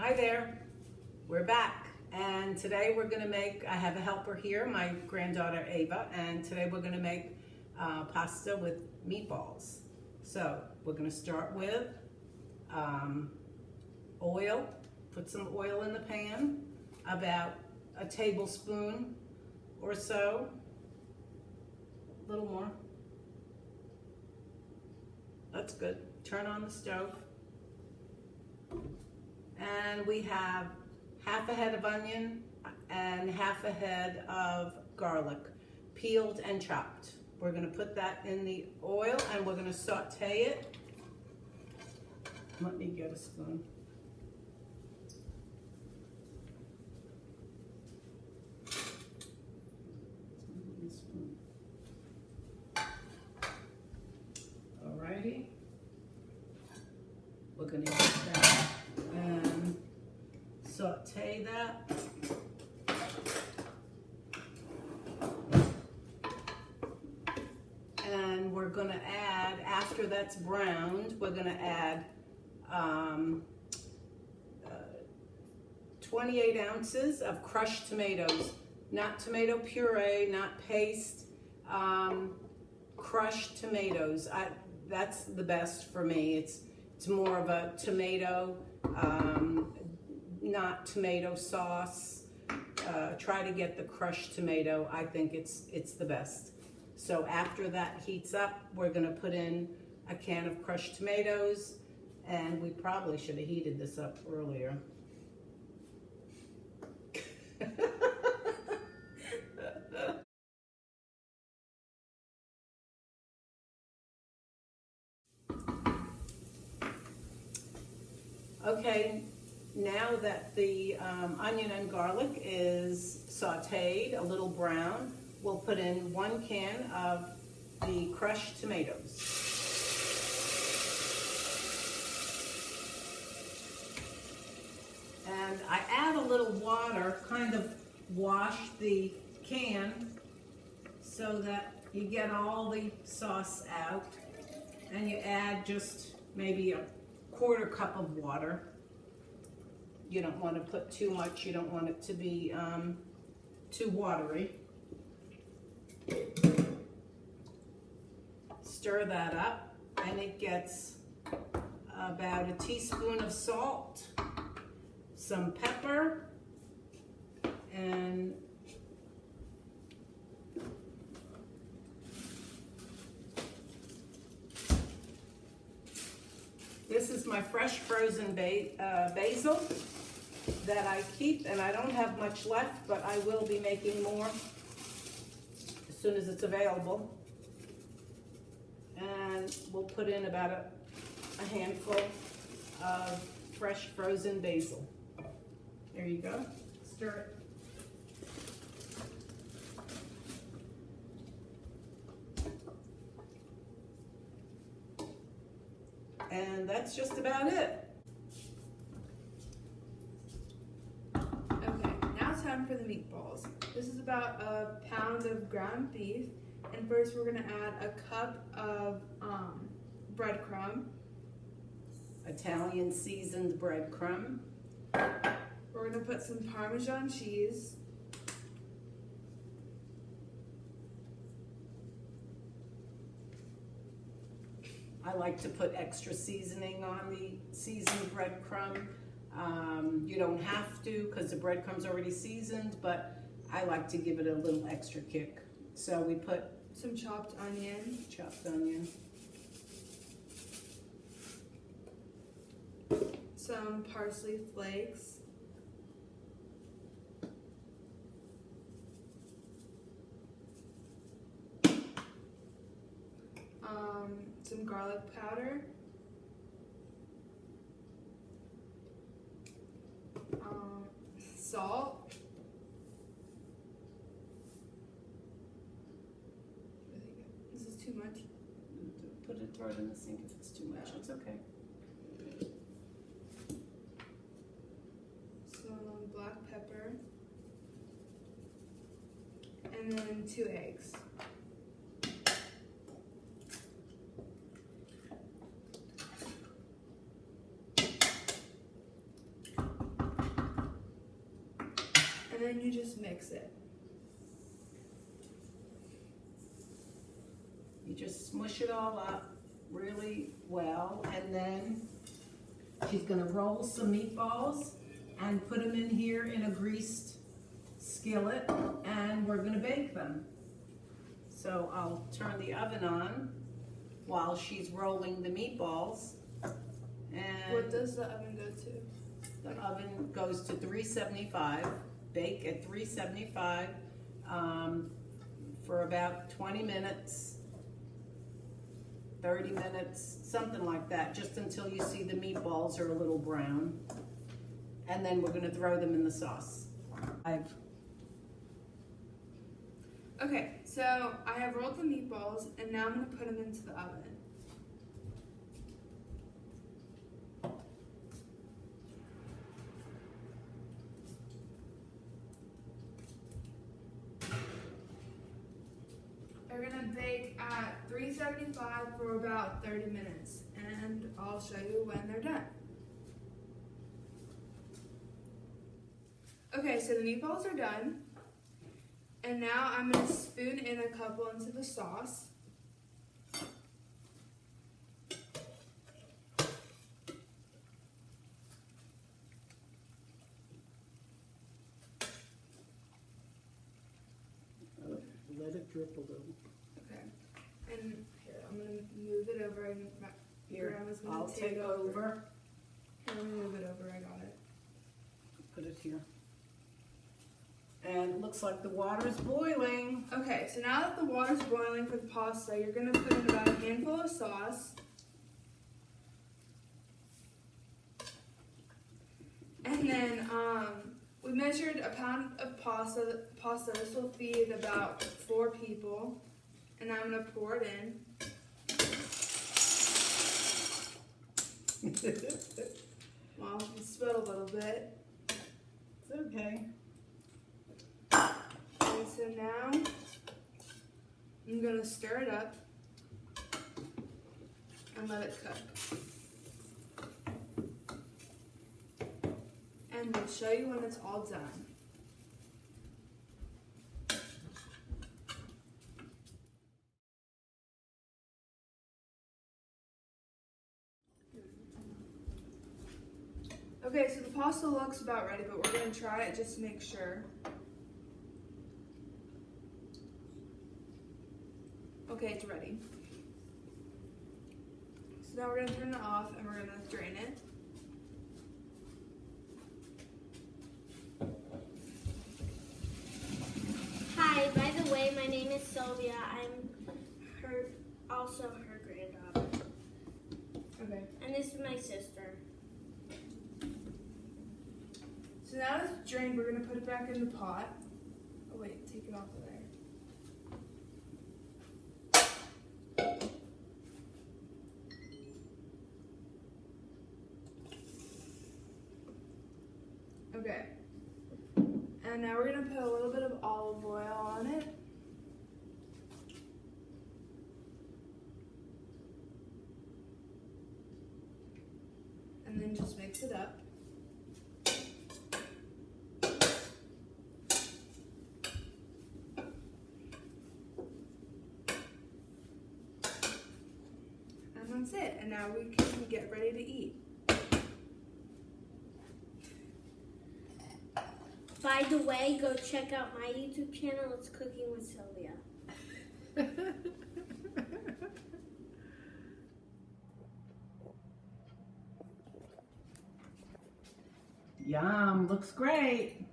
Hi there, we're back, and today we're gonna make, I have a helper here, my granddaughter Ava, and today we're gonna make pasta with meatballs. So we're gonna start with oil. Put some oil in the pan, about a tablespoon or so, a little more. That's good. Turn on the stove. And we have half a head of onion and half a head of garlic, peeled and chopped. We're gonna put that in the oil and we're gonna saute it. Let me get a spoon. Alrighty. We're gonna get that and saute that. And we're gonna add, after that's browned, we're gonna add 28 ounces of crushed tomatoes. Not tomato puree, not paste, crushed tomatoes. That's the best for me. It's more of a tomato, not tomato sauce. Try to get the crushed tomato. I think it's the best. So after that heats up, we're gonna put in a can of crushed tomatoes, and we probably should have heated this up earlier. Okay, now that the onion and garlic is sauteed, a little brown, we'll put in 1 can of the crushed tomatoes. And I add a little water, kind of wash the can so that you get all the sauce out, and you add just maybe a 1/4 cup of water. You don't want to put too much, you don't want it to be too watery. Stir that up, and it gets about a teaspoon of salt, some pepper, and this is my fresh frozen basil that I keep, and I don't have much left, but I will be making more as soon as it's available. And we'll put in about a handful of fresh frozen basil. There you go. Stir it. And that's just about it. Okay, now it's time for the meatballs. This is about a pound of ground beef. And first we're gonna add a cup of breadcrumb. Italian seasoned breadcrumb. We're gonna put some Parmesan cheese. I like to put extra seasoning on the seasoned breadcrumb. You don't have to because the breadcrumb's already seasoned, but I like to give it a little extra kick. So we put some chopped onion. Chopped onion. Some parsley flakes. Some garlic powder. Salt. This is too much. Throw it in the sink if it's too much. It's okay. Some black pepper. And then 2 eggs. and then you just mix it. You just smush it all up really well, and then she's gonna roll some meatballs and put them in here in a greased skillet, and we're gonna bake them. So I'll turn the oven on while she's rolling the meatballs. And What does the oven go to? the oven goes to 375, bake at 375 for about 20 minutes, 30 minutes, something like that, just until you see the meatballs are a little brown. And then we're gonna throw them in the sauce. Okay, so I have rolled the meatballs, and now I'm gonna put them into the oven. They're gonna bake at 375 for about 30 minutes, and I'll show you when they're done. Okay, so the meatballs are done, and now I'm gonna spoon in a couple into the sauce. Let it drip a little. Okay, and here, I'm gonna move it over, and Here, Grandma's gonna I'll take over. Here, let me move it over, I got it. Put it here. And it looks like the water's boiling. Okay, so now that the water's boiling for the pasta, you're gonna put in about a handful of sauce. And then, we measured a pound of pasta. This will feed about 4 people. And I'm gonna pour it in. Well, it spilled a little bit. It's okay. And so now, I'm gonna stir it up and let it cook. And we'll show you when it's all done. Okay, so the pasta looks about ready, but we're gonna try it just to make sure. Okay, it's ready. So now we're gonna turn it off and we're gonna drain it. Hi, by the way, my name is Sylvia. I'm also her granddaughter. Okay. And this is my sister. So now that it's drained, we're gonna put it back in the pot. Oh wait, take it off of there. Okay. And now we're gonna put a little bit of olive oil on it. And then just mix it up. And that's it. And now we can get ready to eat. By the way, go check out my YouTube channel. It's Cooking with Sylvia. Yum, looks great.